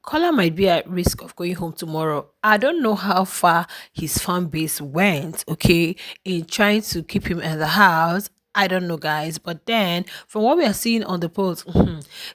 Kola might be at risk of going home tomorrow. I don't know how far his fan base went, okay, in trying to keep him in the house. I don't know, guys. But then, from what we are seeing on the polls,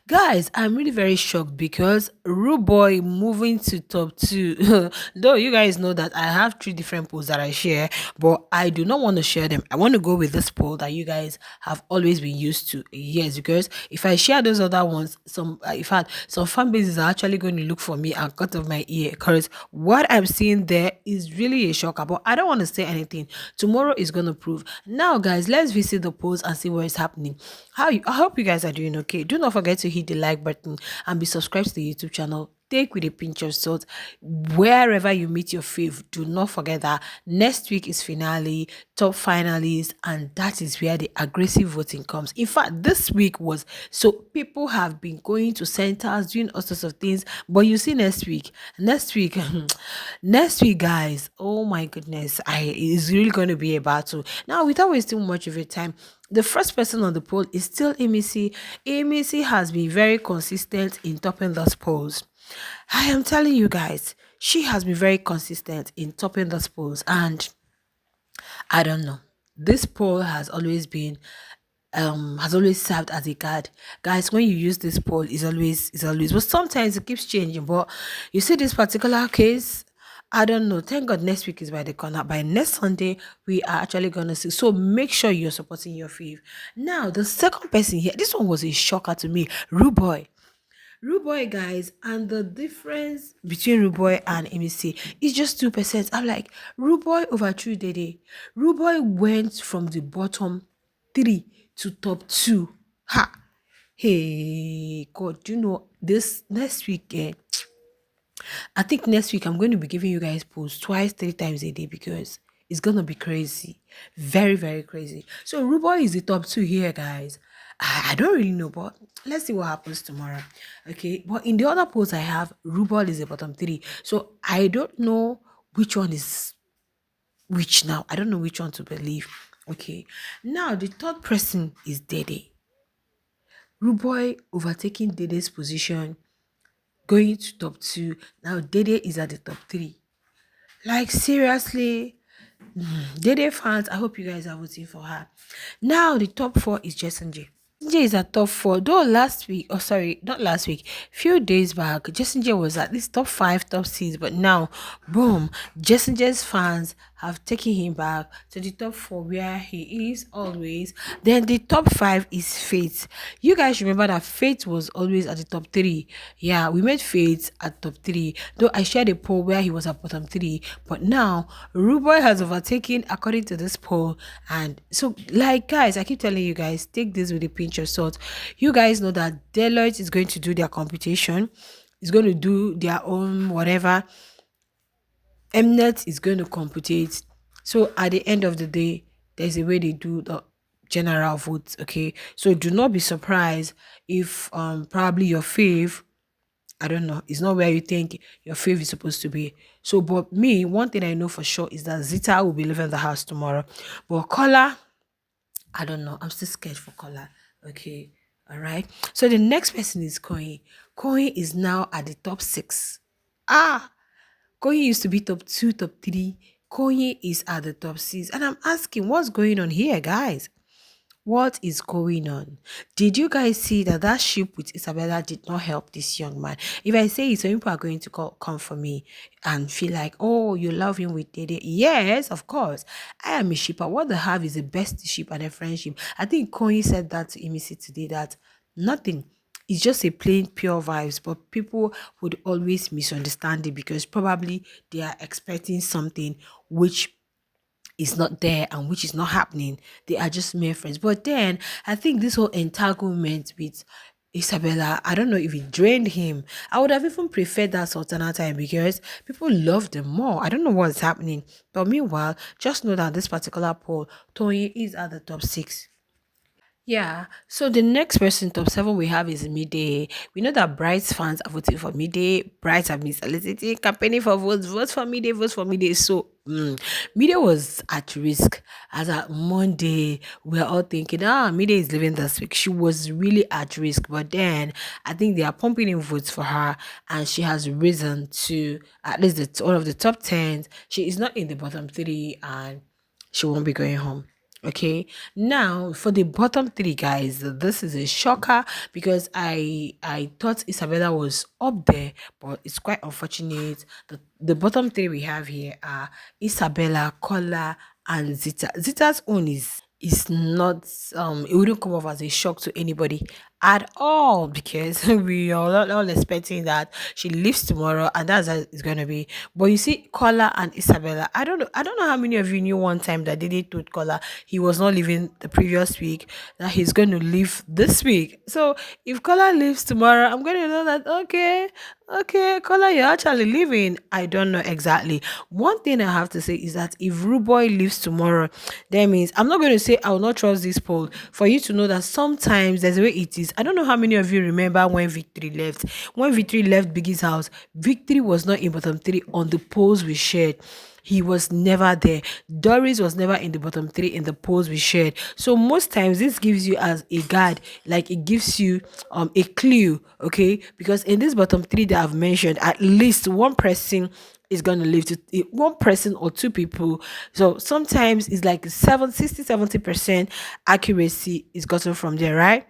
guys, I'm really very shocked because Rude Boy moving to top two. Though you guys know that I have three different polls that I share, but I do not want to share them. I want to go with this poll that you guys have always been used to. Yes, because if I share those other ones, in fact, some fan bases are actually going to look for me and cut off my ear because what I'm seeing there is really a shocker. But I don't want to say anything. Tomorrow is going to prove. Now, guys, let's visit the polls and see what is happening. I hope you guys are doing okay. Do not forget to hit the like button and be subscribed to the YouTube channel. Take with a pinch of salt wherever you meet your fave. Do not forget that next week is finale, top finalists, and that is where the aggressive voting comes. In fact, this week was so people have been going to centers doing all sorts of things, but you see next week, next week, guys. Oh my goodness, I it's really going to be a battle. Now, without wasting much of your time, the first person on the poll is still Emisi. Emisi has been very consistent in topping those polls. I am telling you guys, she has been very consistent in topping those polls, and I don't know. This poll has always served as a guide. Guys, when you use this poll, is always but sometimes it keeps changing. But you see this particular case, I don't know. Thank God next week is by the corner. By next Sunday, we are actually gonna see. So make sure you're supporting your fave. Now, the second person here, this one was a shocker to me. Ruboy. Ruboy, guys, and the difference between Ruboy and MEC is just 2%. I'm like, Ruboy overthrew Dede. Ruboy went from the bottom three to top two. Ha! Hey, God, you know, this next week, I think next week I'm going to be giving you guys posts twice, three times a day because it's gonna be crazy. Very, very crazy. So Ruboy is the top two here, guys. I don't really know, but let's see what happens tomorrow. Okay. But in the other polls I have, Ruboy is the bottom three. So I don't know which one is which now. I don't know which one to believe. Okay. Now the third person is Dede. Ruboy overtaking Dede's position, going to top two. Now Dede is at the top three. Like seriously, Dede fans, I hope you guys are voting for her. Now the top four is Jason J. J is at top four. Though last week, oh sorry, not last week, few days back, Jason J was at least top five, top six, but now, boom, Jason J's fans have taken him back to the top four where he is always. Then the top five is Faith. You guys remember that Faith was always at the top three. Yeah, we made Faith at top three. Though I shared a poll where he was at bottom three, but now Ruboy has overtaken according to this poll. And so, like guys, I keep telling you guys, take this with a pinch of salt. You guys know that Deloitte is going to do their computation, is going to do their own whatever. Mnet is going to computate. So at the end of the day, there's a way they do the general votes. Okay, so do not be surprised if probably your fave, I don't know, it's not where you think your fave is supposed to be. So, but me, one thing I know for sure is that Zita will be leaving the house tomorrow. But Kola, I don't know. I'm still scared for Kola. Okay. All right. So the next person is Coin. Coin is now at the top six. Ah, Koyi used to be top two, top three. Koyi is at the top six. And I'm asking, what's going on here, guys? What is going on? Did you guys see that that ship with Isabella did not help this young man? If I say it, some people are going to come for me and feel like, oh, you love him with Dede. Yes, of course. I am a shipper. What they have is the best ship and a friendship. I think Koyi said that to Emisi today that nothing. It's just a plain pure vibes, but people would always misunderstand it because probably they are expecting something which is not there and which is not happening. They are just mere friends. But then I think this whole entanglement with Isabella, I don't know if it drained him. I would have even preferred that Sultana time because people love them more. I don't know what's happening. But meanwhile, just know that this particular poll, Tony is at the top six. Yeah. So the next person, top seven, we have is Midday. We know that Bright's fans are voting for Midday. Bright have been soliciting, campaigning for votes. Vote for Midday. Vote for Midday. So Midday was at risk. As at Monday, we are all thinking, Midday is leaving this week. She was really at risk, but then I think they are pumping in votes for her, and she has risen to at least all of the top 10. She is not in the bottom three, and she won't be going home. Okay, now for the bottom three, guys, this is a shocker because I thought Isabella was up there, but it's quite unfortunate. The bottom three we have here are Isabella, Kola, and Zita. Zita's own is not it wouldn't come off as a shock to anybody at all because we are all expecting that she leaves tomorrow and that's how it's gonna be. But you see, Kola and Isabella, I don't know how many of you knew one time that Didi told Kola he was not leaving the previous week, that he's going to leave this week. So if Kola leaves tomorrow, I'm going to know that okay, Kola, you're actually leaving. I don't know exactly. One thing I have to say is that if Ruboy leaves tomorrow, that means I'm not going to say I will not trust this poll. For you to know that sometimes there's a way it is. I don't know how many of you remember when Victory left. When Victory left Biggie's house, Victory was not in bottom three on the polls we shared. He was never there. Doris was never in the bottom three in the polls we shared. So most times this gives you as a guide, like it gives you a clue, okay? Because in this bottom three that I've mentioned, at least one person is gonna live to one person or two people. So sometimes it's like 70% accuracy is gotten from there, right?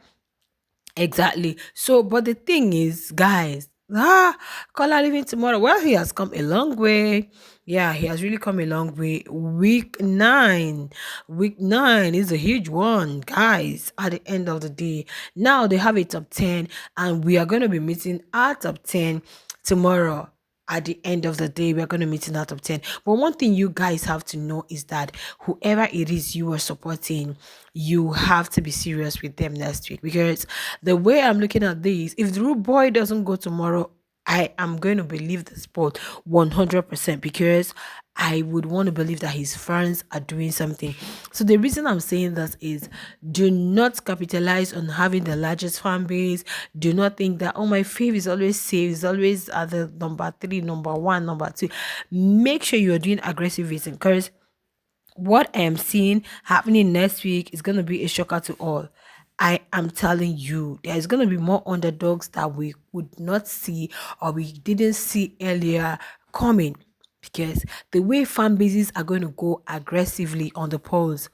Exactly. So, but the thing is, guys, Kola leaving tomorrow. Well, he has come a long way. Yeah, he has really come a long way. Week 9 is a huge one, guys. At the end of the day, now they have a top 10, and we are going to be meeting our top 10 tomorrow. At the end of the day, we're going to meet in that top 10. But one thing you guys have to know is that whoever it is you are supporting, you have to be serious with them next week. Because the way I'm looking at this, if the Rude Boy doesn't go tomorrow, I am going to believe the sport 100% because I would want to believe that his fans are doing something. So the reason I'm saying that is do not capitalize on having the largest fan base. Do not think that my fave is always safe, is always at the number three, number one, number two. Make sure you're doing aggressive reason because what I am seeing happening next week is going to be a shocker to all. I am telling you, there's going to be more underdogs that we would not see or we didn't see earlier coming because the way fan bases are going to go aggressively on the polls,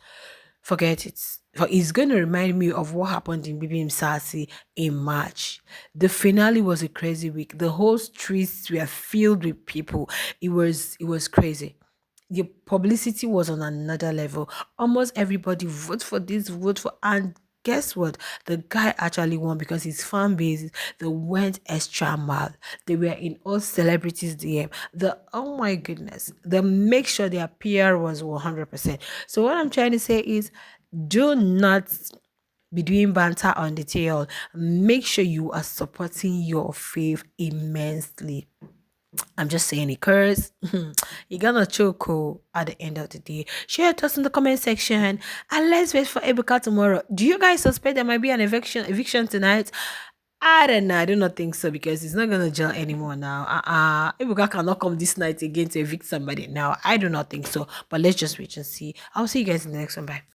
forget it. For it's going to remind me of what happened in BBM Sasi in March. The finale was a crazy week. The whole streets were filled with people. It was crazy. The publicity was on another level. Almost everybody vote for this, vote for, and guess what? The guy actually won because his fan base they went extra mile. They were in all celebrities' DM. The oh my goodness, the make sure their PR was 100%. So what I'm trying to say is, do not be doing banter on the tail. Make sure you are supporting your fave immensely. I'm just saying it, cuz you're gonna choke at the end of the day. Share your thoughts in the comment section and let's wait for Ebuka tomorrow. Do you guys suspect there might be an eviction tonight? I don't know. I do not think so because it's not gonna gel anymore now. Ebuka cannot come this night again to evict somebody now. I do not think so. But let's just wait and see. I'll see you guys in the next one. Bye.